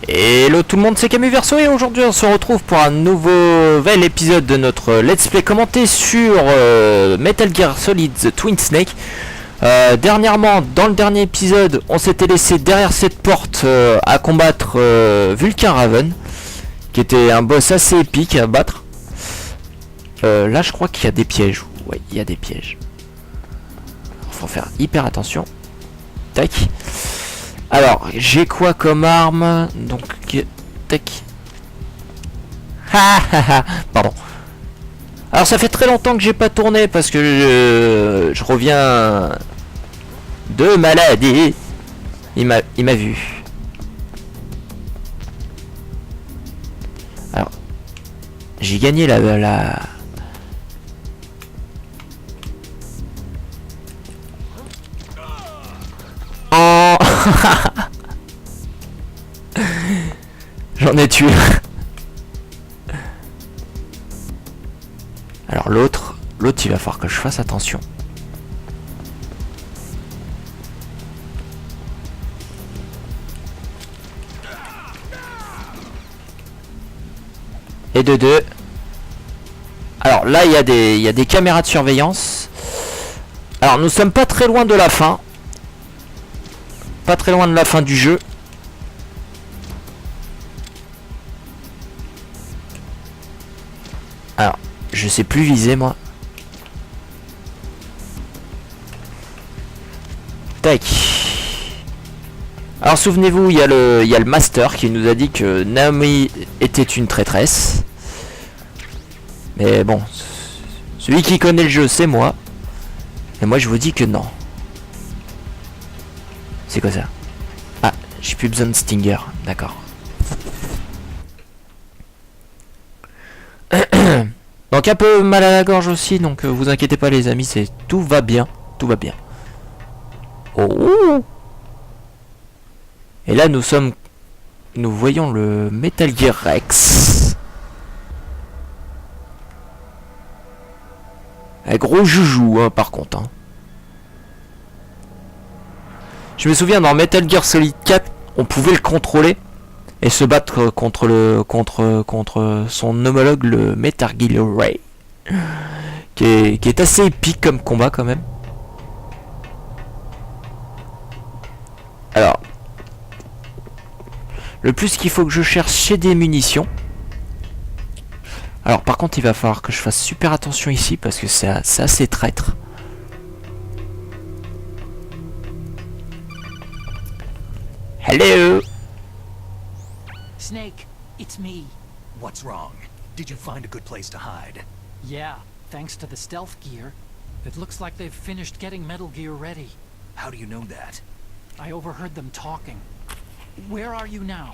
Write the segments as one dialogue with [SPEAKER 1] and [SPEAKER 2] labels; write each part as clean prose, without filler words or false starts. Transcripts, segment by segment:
[SPEAKER 1] Hello tout le monde, c'est Camus Verso et aujourd'hui on se retrouve pour un nouvel épisode de notre let's play commenté sur Metal Gear Solid The Twin Snake. Dernièrement, dans le dernier épisode, on s'était laissé derrière cette porte à combattre Vulcan Raven, qui était un boss assez épique à battre. Là je crois qu'il y a des pièges, ouais il y a des pièges. Faut faire hyper attention. Tac. Alors, j'ai quoi comme arme? Donc, tac. Pardon. Alors, ça fait très longtemps que j'ai pas tourné parce que je reviens de maladie. Il m'a vu. Alors, j'ai gagné la... Oh. J'en ai tué. Alors l'autre il va falloir que je fasse attention. Et de deux. Alors là il y a des caméras de surveillance. Alors nous sommes pas très loin de la fin. Pas très loin de la fin du jeu. Alors, je sais plus viser moi. Tac. Alors souvenez-vous, il y a le master qui nous a dit que Naomi était une traîtresse. Mais bon, celui qui connaît le jeu, c'est moi. Et moi je vous dis que non. C'est quoi ça? Ah, j'ai plus besoin de Stinger, d'accord. Donc un peu mal à la gorge aussi, donc vous inquiétez pas les amis, c'est tout va bien, tout va bien. Oh. Et là nous voyons le Metal Gear Rex. Un gros joujou hein, par contre. Hein. Je me souviens dans Metal Gear Solid 4, on pouvait le contrôler et se battre contre son homologue le Metal Gear Ray, qui est assez épique comme combat quand même. Alors, le plus qu'il faut que je cherche c'est des munitions. Alors par contre il va falloir que je fasse super attention ici parce que c'est assez traître. Hello.
[SPEAKER 2] Snake, it's me.
[SPEAKER 3] What's wrong? Did you find a good place to hide?
[SPEAKER 2] Yeah, thanks to the stealth gear. It looks like they've finished getting Metal Gear ready.
[SPEAKER 3] How do you know that?
[SPEAKER 2] I overheard them talking. Where are you now?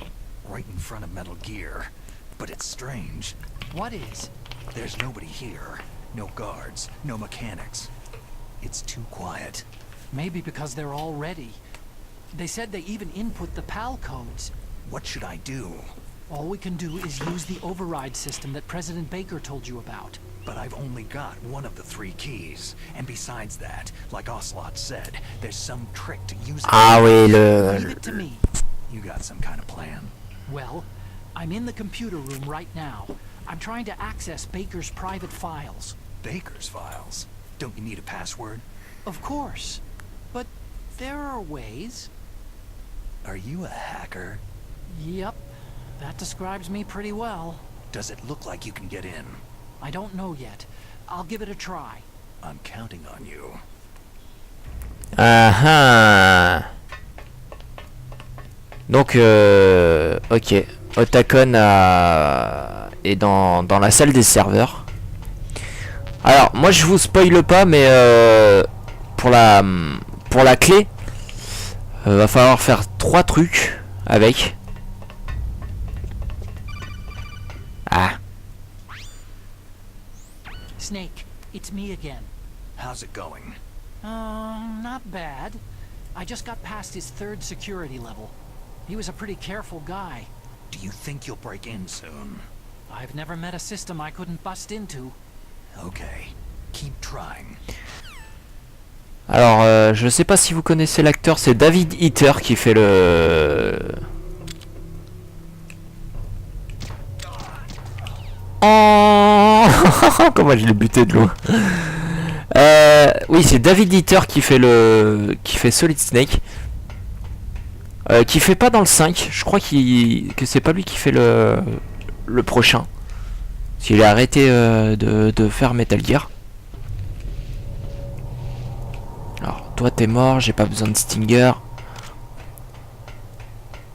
[SPEAKER 3] Right in front of Metal Gear. But it's strange.
[SPEAKER 2] What is?
[SPEAKER 3] There's nobody here. No guards, no mechanics. It's too quiet.
[SPEAKER 2] Maybe because they're all ready. They said they even input the PAL codes.
[SPEAKER 3] What should I do?
[SPEAKER 2] All we can do is use the override system that President Baker told you about.
[SPEAKER 3] But I've only got one of the 3 keys. And besides that, like Ocelot said, there's some trick to use it.
[SPEAKER 1] Ah oui,
[SPEAKER 2] Leave it to me.
[SPEAKER 3] You got some kind of plan?
[SPEAKER 2] Well, I'm in the computer room right now. I'm trying to access Baker's private files.
[SPEAKER 3] Baker's files? Don't you need a password?
[SPEAKER 2] Of course. But there are ways.
[SPEAKER 3] Are you a hacker?
[SPEAKER 2] Yep. That describes me pretty well.
[SPEAKER 3] Does it look like you can get in?
[SPEAKER 2] I don't know yet. I'll give it a try.
[SPEAKER 3] I'm counting on you.
[SPEAKER 1] Ah. Donc ok, Otacon est dans la salle des serveurs. Alors moi je vous spoile pas, mais pour la clé va falloir faire 3 trucs avec. Ah.
[SPEAKER 2] Snake, it's me again.
[SPEAKER 3] How's it going?
[SPEAKER 2] Not bad. I just got past his 3rd security level. He was a pretty careful guy.
[SPEAKER 3] Do you think you'll break in soon?
[SPEAKER 2] I've never met a system I couldn't bust into.
[SPEAKER 3] Okay, keep trying.
[SPEAKER 1] Alors, je sais pas si vous connaissez l'acteur, c'est David Eater qui fait Oh comment je l'ai buté de loin. Oui, c'est David Eater qui fait Solid Snake. Qui fait pas dans le 5. Je crois que c'est pas lui qui fait le prochain. S'il a arrêté de faire Metal Gear. Alors, toi t'es mort, j'ai pas besoin de Stinger.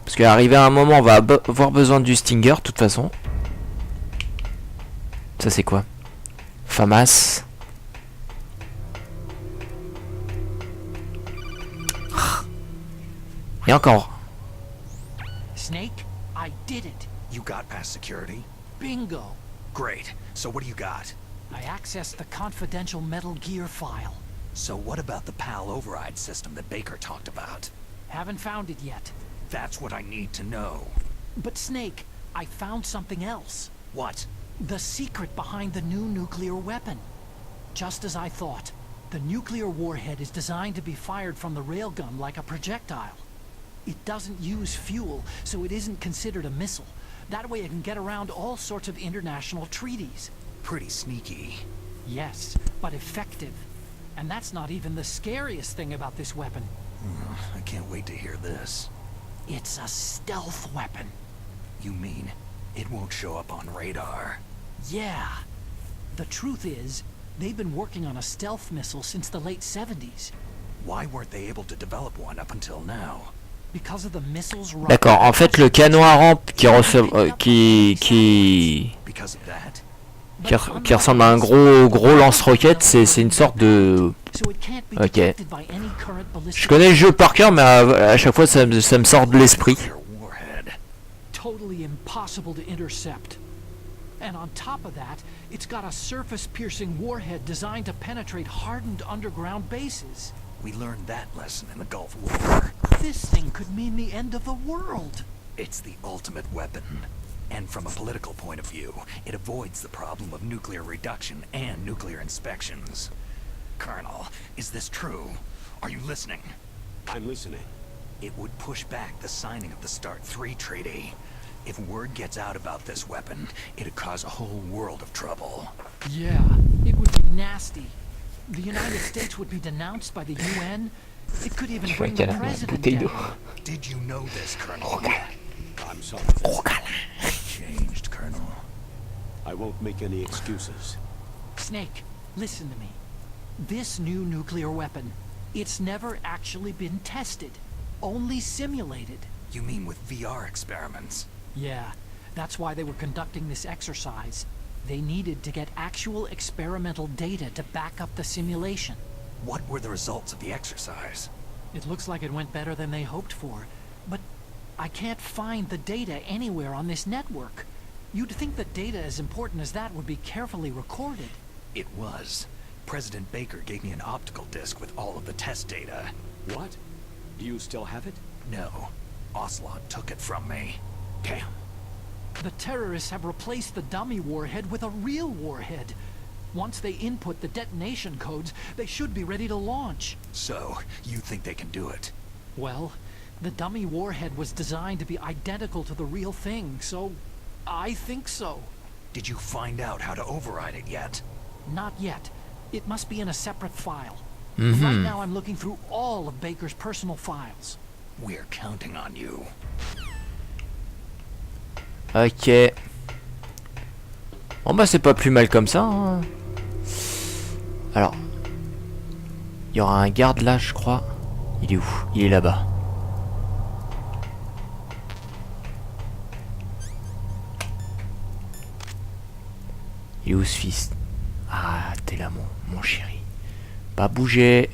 [SPEAKER 1] Parce qu'arrivé à un moment, on va avoir besoin du Stinger, de toute façon. Ça c'est quoi? FAMAS. Et encore.
[SPEAKER 2] Snake, I did it.
[SPEAKER 3] You got past security?
[SPEAKER 2] Bingo.
[SPEAKER 3] Great. So what do you got?
[SPEAKER 2] I accessed the confidential Metal Gear file.
[SPEAKER 3] So what about the PAL override system that Baker talked about?
[SPEAKER 2] Haven't found it yet.
[SPEAKER 3] That's what I need to know.
[SPEAKER 2] But Snake, I found something else.
[SPEAKER 3] What?
[SPEAKER 2] The secret behind the new nuclear weapon. Just as I thought, the nuclear warhead is designed to be fired from the railgun like a projectile. It doesn't use fuel, so it isn't considered a missile. That way it can get around all sorts of international treaties.
[SPEAKER 3] Pretty sneaky.
[SPEAKER 2] Yes, but effective. And that's not even the scariest thing about this weapon.
[SPEAKER 3] I can't wait to hear this.
[SPEAKER 2] It's a stealth weapon.
[SPEAKER 3] You mean it won't show up on radar?
[SPEAKER 2] Yeah. The truth is, they've been working on a stealth missile since the late 70s.
[SPEAKER 3] Why weren't they able to develop one up until now?
[SPEAKER 2] Because of the missile's
[SPEAKER 1] D'accord, en fait le canon à rampe qui
[SPEAKER 3] Because of that?
[SPEAKER 1] qui ressemble à un gros lance-roquette, c'est une sorte de... Ok. Je connais le jeu par cœur, mais à chaque fois ça me sort de l'esprit.
[SPEAKER 2] Totally impossible to intercept. And on top of that, it's got a surface-piercing warhead designed to penetrate hardened underground bases.
[SPEAKER 3] We learned that lesson in the Gulf War.
[SPEAKER 2] This thing could mean the end of the world.
[SPEAKER 3] It's the ultimate weapon. And from a political point of view, it avoids the problem of nuclear reduction and nuclear inspections. Colonel, is this true? Are you listening?
[SPEAKER 4] I'm listening.
[SPEAKER 3] It would push back the signing of the START 3 treaty. If word gets out about this weapon, it'd cause a whole world of trouble.
[SPEAKER 2] Yeah, it would be nasty. The United States would be denounced by the UN. It could even bring the president down.
[SPEAKER 3] Did you know this, Colonel?
[SPEAKER 4] I'm sorry.
[SPEAKER 3] Changed, Colonel.
[SPEAKER 4] I won't make any excuses.
[SPEAKER 2] Snake, listen to me. This new nuclear weapon, it's never actually been tested. Only simulated.
[SPEAKER 3] You mean with VR experiments?
[SPEAKER 2] Yeah, that's why they were conducting this exercise. They needed to get actual experimental data to back up the simulation.
[SPEAKER 3] What were the results of the exercise?
[SPEAKER 2] It looks like it went better than they hoped for, but I can't find the data anywhere on this network. You'd think that data as important as that would be carefully recorded.
[SPEAKER 3] It was. President Baker gave me an optical disc with all of the test data.
[SPEAKER 4] What? Do you still have it?
[SPEAKER 3] No. Ocelot took it from me.
[SPEAKER 4] Damn.
[SPEAKER 2] The terrorists have replaced the dummy warhead with a real warhead. Once they input the detonation codes, they should be ready to launch.
[SPEAKER 3] So, you think they can do it?
[SPEAKER 2] Well, the dummy warhead was designed to be identical to the real thing, so I think so.
[SPEAKER 3] Did you find out how to override it yet?
[SPEAKER 2] Not yet. It must be in a separate file. Right now I'm looking through all of Baker's personal files.
[SPEAKER 3] We're counting on you.
[SPEAKER 1] Ok. Bon bah c'est pas plus mal comme ça. Hein. Alors. Il y aura un garde là je crois. Il est où? Il est là-bas. Il est où ce fils? Ah t'es là mon chéri. Pas bouger.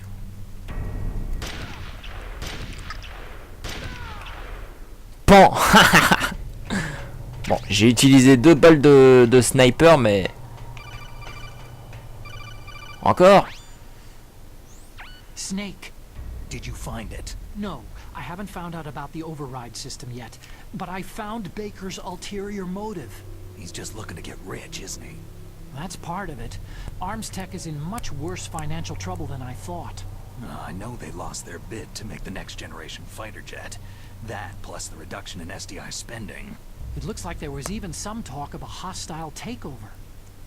[SPEAKER 1] Pan. Bon, j'ai utilisé 2 balles de sniper, mais... Encore?
[SPEAKER 2] Snake.
[SPEAKER 3] Did you find it?
[SPEAKER 2] No, I haven't found out about the override system yet, but I found Baker's ulterior motive.
[SPEAKER 3] He's just looking to get rich, isn't he?
[SPEAKER 2] That's part of it. Arms Tech is in much worse financial trouble than I thought.
[SPEAKER 3] I know they lost their bid to make the next generation fighter jet. That, plus the reduction in SDI spending.
[SPEAKER 2] It looks like there was even some talk of a hostile takeover.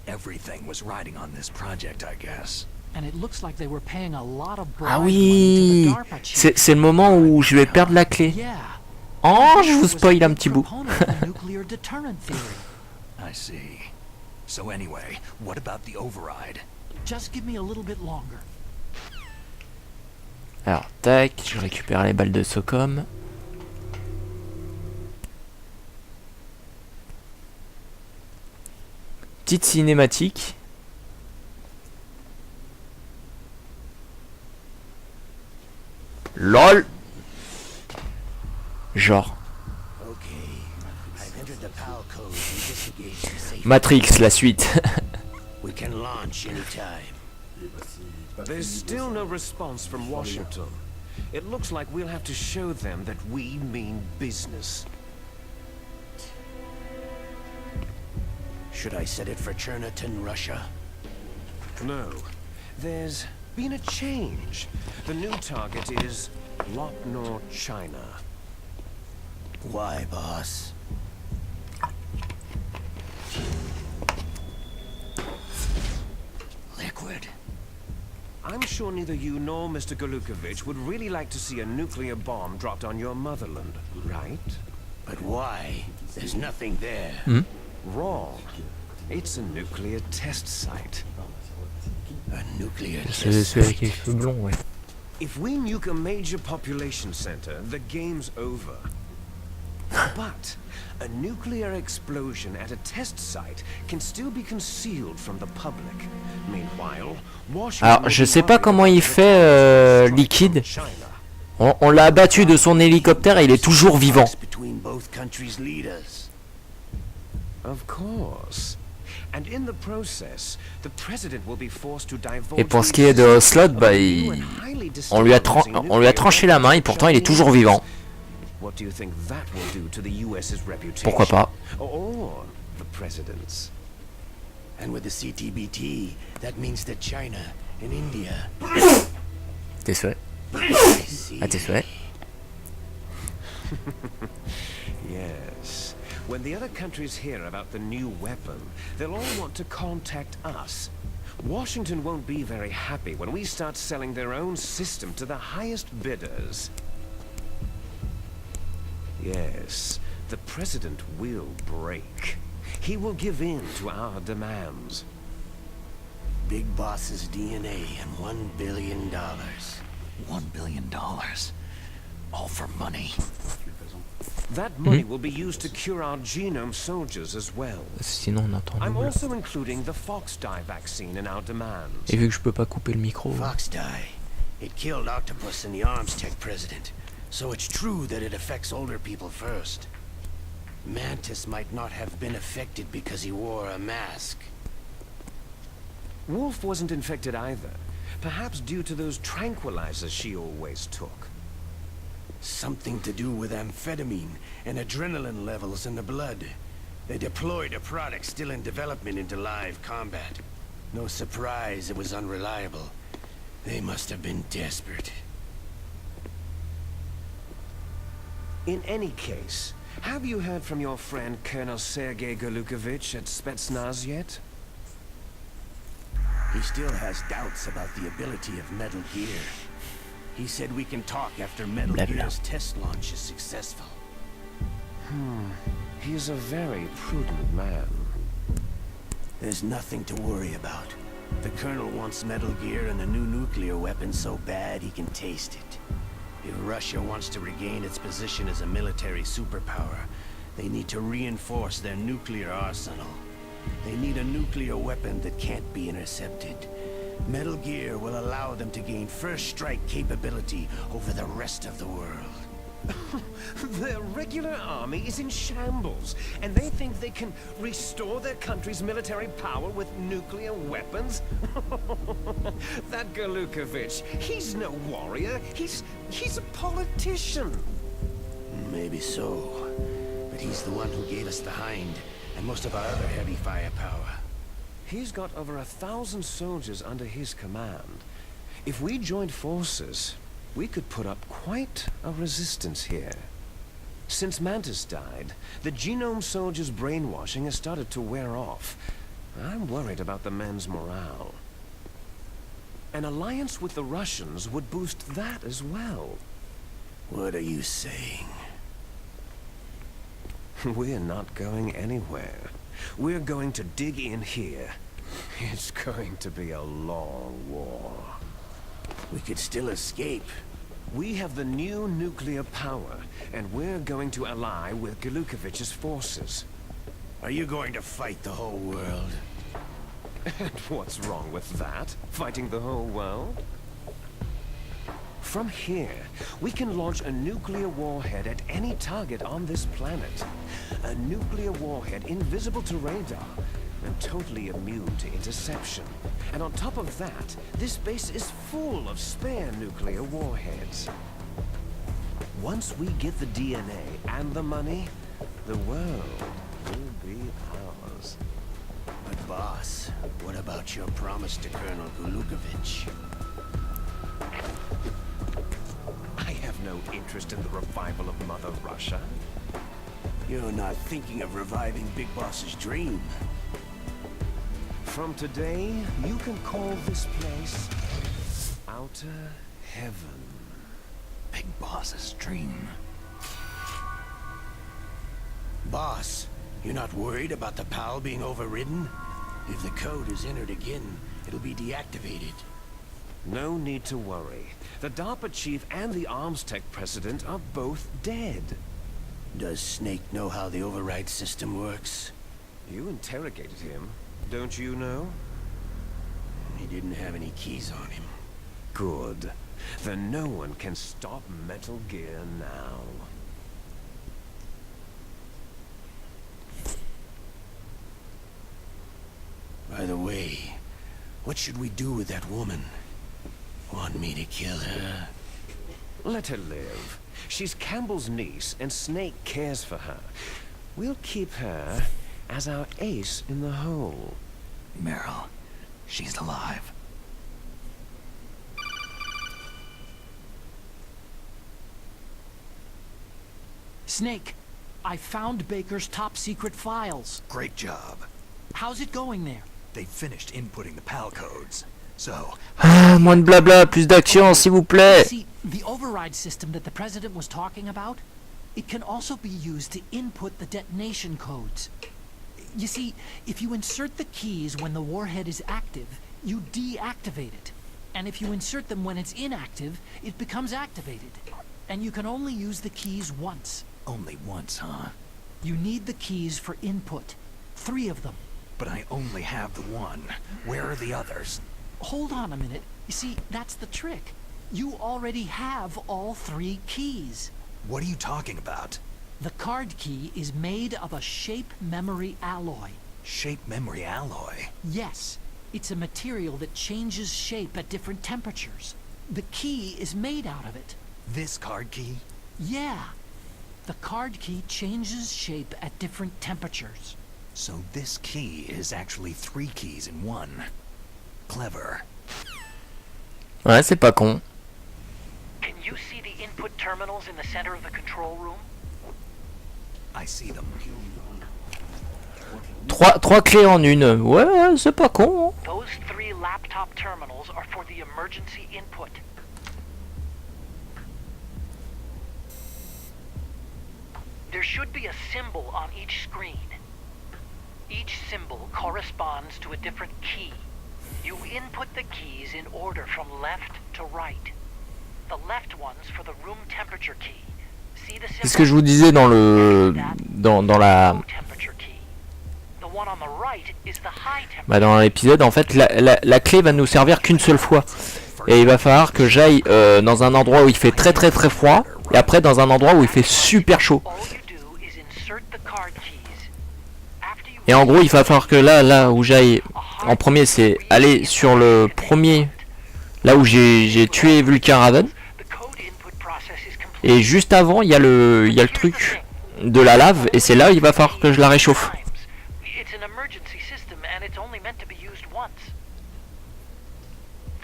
[SPEAKER 3] Everything was riding on this project, I guess.
[SPEAKER 2] And it looks like they were paying a lot of
[SPEAKER 1] Ah
[SPEAKER 2] bribe money to
[SPEAKER 1] oui,
[SPEAKER 2] the DARPA chief.
[SPEAKER 1] c'est le moment où je vais perdre la clé.
[SPEAKER 2] Yeah.
[SPEAKER 1] Oh, je vous
[SPEAKER 2] Was a
[SPEAKER 1] spoil un
[SPEAKER 2] big
[SPEAKER 1] petit bout.
[SPEAKER 2] proponent of the nuclear deterrent theory.
[SPEAKER 3] I see. So anyway, what about the override?
[SPEAKER 2] Just give me a little bit longer.
[SPEAKER 1] Alors, tac, je récupère les balles de Socom. Petite cinématique. LOL. Genre. Matrix, la suite.
[SPEAKER 5] We can launch anytime.
[SPEAKER 6] There's still no response from Washington. It looks like we'll have to show them that we mean business.
[SPEAKER 5] Should I set it for Cherniton, Russia?
[SPEAKER 6] No. There's been a change. The new target is Lopnor, China.
[SPEAKER 5] Why, boss?
[SPEAKER 3] Liquid.
[SPEAKER 6] I'm sure neither you nor Mr. Golukovich would really like to see a nuclear bomb dropped on your motherland, right?
[SPEAKER 5] But why? There's nothing there.
[SPEAKER 6] Wrong. It's a nuclear test site.
[SPEAKER 5] A nuclear
[SPEAKER 1] C'est
[SPEAKER 5] test
[SPEAKER 1] celui avec les
[SPEAKER 5] site.
[SPEAKER 1] cheveux blonds, ouais.
[SPEAKER 6] If we nuke a major population center, the game's over. But a nuclear explosion at a test site can still be concealed from the public. Meanwhile, Washington
[SPEAKER 1] Alors, je sais pas comment il fait Liquide. On l'a abattu de son hélicoptère et il est toujours vivant.
[SPEAKER 5] Between both countries' leaders.
[SPEAKER 6] Of course. And in the process, the president will be forced to divulge.
[SPEAKER 1] Et pour ce qui est de Solide, bah, on lui a tranché la main et pourtant il est toujours vivant.
[SPEAKER 6] What do you think that will do to the US's reputation?
[SPEAKER 1] Pourquoi pas?
[SPEAKER 6] Or the president's?
[SPEAKER 5] And with the CTBT, that means that China and India.
[SPEAKER 1] Tes souhaits.
[SPEAKER 5] I see.
[SPEAKER 1] À tes souhaits.
[SPEAKER 6] Yes. When the other countries hear about the new weapon, they'll all want to contact us. Washington won't be very happy when we start selling their own system to the highest bidders. Yes, the president will break. He will give in to our demands.
[SPEAKER 5] Big Boss's DNA and $1 billion.
[SPEAKER 3] $1 billion. All for money.
[SPEAKER 6] That money will be used to cure our genome soldiers as well.
[SPEAKER 1] Sinon on entend
[SPEAKER 6] I'm
[SPEAKER 1] double.
[SPEAKER 6] also including the fox dye vaccine in our demands.
[SPEAKER 1] Et vu que je peux pas couper le micro.
[SPEAKER 5] Fox dye. It killed Octopus and the Arms Tech president. So it's true that it affects older people first. Mantis might not have been affected because he wore a mask.
[SPEAKER 6] Wolf wasn't infected either. Perhaps due to those tranquilizers she always took.
[SPEAKER 5] Something to do with amphetamine and adrenaline levels in the blood. They deployed a product still in development into live combat. No surprise it was unreliable. They must have been desperate.
[SPEAKER 6] In any case, have you heard from your friend Colonel Sergei Golukovich at Spetsnaz yet?
[SPEAKER 5] He still has doubts about the ability of Metal Gear. He said we can talk after Metal
[SPEAKER 1] Blah, blah.
[SPEAKER 5] Gear's test launch is successful.
[SPEAKER 6] He's a very prudent man.
[SPEAKER 5] There's nothing to worry about. The Colonel wants Metal Gear and a new nuclear weapon so bad he can taste it. If Russia wants to regain its position as a military superpower, they need to reinforce their nuclear arsenal. They need a nuclear weapon that can't be intercepted. Metal Gear will allow them to gain first strike capability over the rest of the world.
[SPEAKER 6] Their regular army is in shambles, and they think they can restore their country's military power with nuclear weapons? That Golukovich, he's no warrior. He's a politician.
[SPEAKER 5] Maybe so, but he's the one who gave us the Hind and most of our other heavy firepower.
[SPEAKER 6] He's got over 1,000 soldiers under his command. If we joined forces, we could put up quite a resistance here. Since Mantis died, the genome soldier's brainwashing has started to wear off. I'm worried about the men's morale. An alliance with the Russians would boost that as well.
[SPEAKER 5] What are you saying?
[SPEAKER 6] We're not going anywhere. We're going to dig in here. It's going to be a long war.
[SPEAKER 5] We could still escape.
[SPEAKER 6] We have the new nuclear power, and we're going to ally with Galukovich's forces.
[SPEAKER 5] Are you going to fight the whole world?
[SPEAKER 6] And what's wrong with that? Fighting the whole world? From here, we can launch a nuclear warhead at any target on this planet. A nuclear warhead invisible to radar and totally immune to interception. And on top of that, this base is full of spare nuclear warheads. Once we get the DNA and the money, the world will be ours.
[SPEAKER 5] But boss, what about your promise to Colonel Galukovich?
[SPEAKER 6] I have no interest in the revival of Mother Russia.
[SPEAKER 5] You're not thinking of reviving Big Boss's dream.
[SPEAKER 6] From today, you can call this place Outer Heaven.
[SPEAKER 3] Big Boss's dream.
[SPEAKER 5] Boss, you're not worried about the PAL being overridden? If the code is entered again, it'll be deactivated.
[SPEAKER 6] No need to worry. The DARPA chief and the arms tech president are both dead.
[SPEAKER 5] Does Snake know how the override system works?
[SPEAKER 6] You interrogated him, don't you know?
[SPEAKER 5] He didn't have any keys on him.
[SPEAKER 6] Good. Then no one can stop Metal Gear now.
[SPEAKER 5] By the way, what should we do with that woman? Want me to kill her?
[SPEAKER 6] Let her live. She's Campbell's niece, and Snake cares for her. We'll keep her as our ace in the hole.
[SPEAKER 3] Meryl, she's alive.
[SPEAKER 2] Snake, I found Baker's top secret files.
[SPEAKER 3] Great job.
[SPEAKER 2] How's it going there?
[SPEAKER 3] They finished inputting the PAL codes. So,
[SPEAKER 1] Ah, moins de blabla, plus d'action, s'il vous plaît.
[SPEAKER 2] See, the override system that the president was talking about, it can also be used to input the detonation codes. You see, if you insert the keys when the warhead is active, you deactivate it. And if you insert them when it's inactive, it becomes activated. And you can only use the keys once.
[SPEAKER 3] only once, huh?
[SPEAKER 2] You need the keys for input. 3 of them.
[SPEAKER 3] But I only have the one. Where are the others?
[SPEAKER 2] Hold on a minute. You see, that's the trick. You already have all 3 keys.
[SPEAKER 3] What are you talking about?
[SPEAKER 2] The card key is made of a shape memory alloy.
[SPEAKER 3] Shape memory alloy?
[SPEAKER 2] Yes, it's a material that changes shape at different temperatures. The key is made out of it.
[SPEAKER 3] This card key?
[SPEAKER 2] Yeah. The card key changes shape at different temperatures.
[SPEAKER 3] So this key is actually 3 keys in one. Clever.
[SPEAKER 1] Ouais, c'est pas con.
[SPEAKER 2] Can you see the input terminals in the center of the control room?
[SPEAKER 3] I see them.
[SPEAKER 1] 3 clés en une. Ouais, c'est pas con. Hein.
[SPEAKER 2] Those 3 laptop terminals are for the emergency input. There should be a symbol on each screen. Each symbol corresponds to a different key. You input the keys in order from left to right. The left one's for the room temperature key. See the symbol?
[SPEAKER 1] C'est ce que je vous disais dans le dans la bah, dans l'épisode. En fait, la clé va nous servir qu'une seule fois. Et il va falloir que j'aille dans un endroit où il fait très froid, et après dans un endroit où il fait super chaud. Et en gros, il va falloir que là où j'aille en premier, c'est aller sur le premier, là où j'ai tué Vulcan Raven. Et juste avant, il y a le truc de la lave, et c'est là il va falloir que je la réchauffe.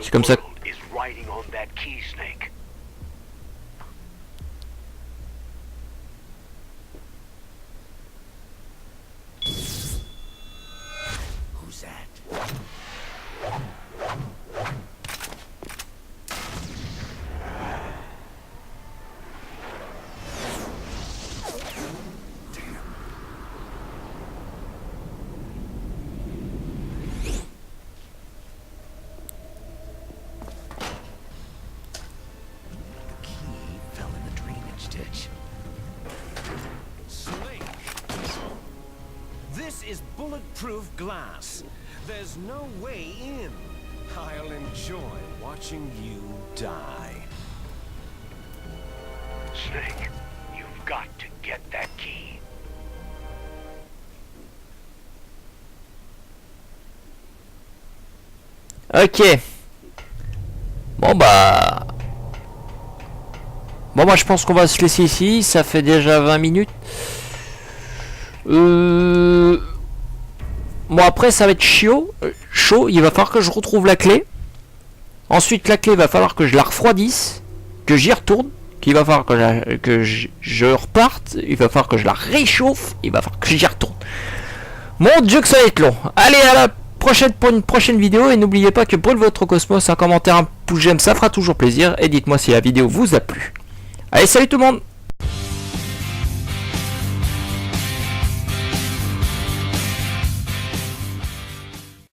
[SPEAKER 1] C'est comme ça.
[SPEAKER 5] stitch.
[SPEAKER 6] Slick. This is bulletproof glass. There's no way in. I'll enjoy watching you die.
[SPEAKER 3] Snake, you've got to get that key.
[SPEAKER 1] Ok. Bon bah... Bon bah je pense qu'on va se laisser ici. Ça fait déjà 20 minutes. Bon après ça va être chaud. Il va falloir que je retrouve la clé. Ensuite la clé, il va falloir que je la refroidisse. Que j'y retourne. Qu'il va falloir que je reparte. Il va falloir que je la réchauffe. Il va falloir que j'y retourne. Mon dieu que ça va être long. Allez, à la prochaine pour une prochaine vidéo. Et n'oubliez pas que brûle votre cosmos, un commentaire, un pouce j'aime, ça fera toujours plaisir. Et dites-moi si la vidéo vous a plu. Allez, salut tout le monde!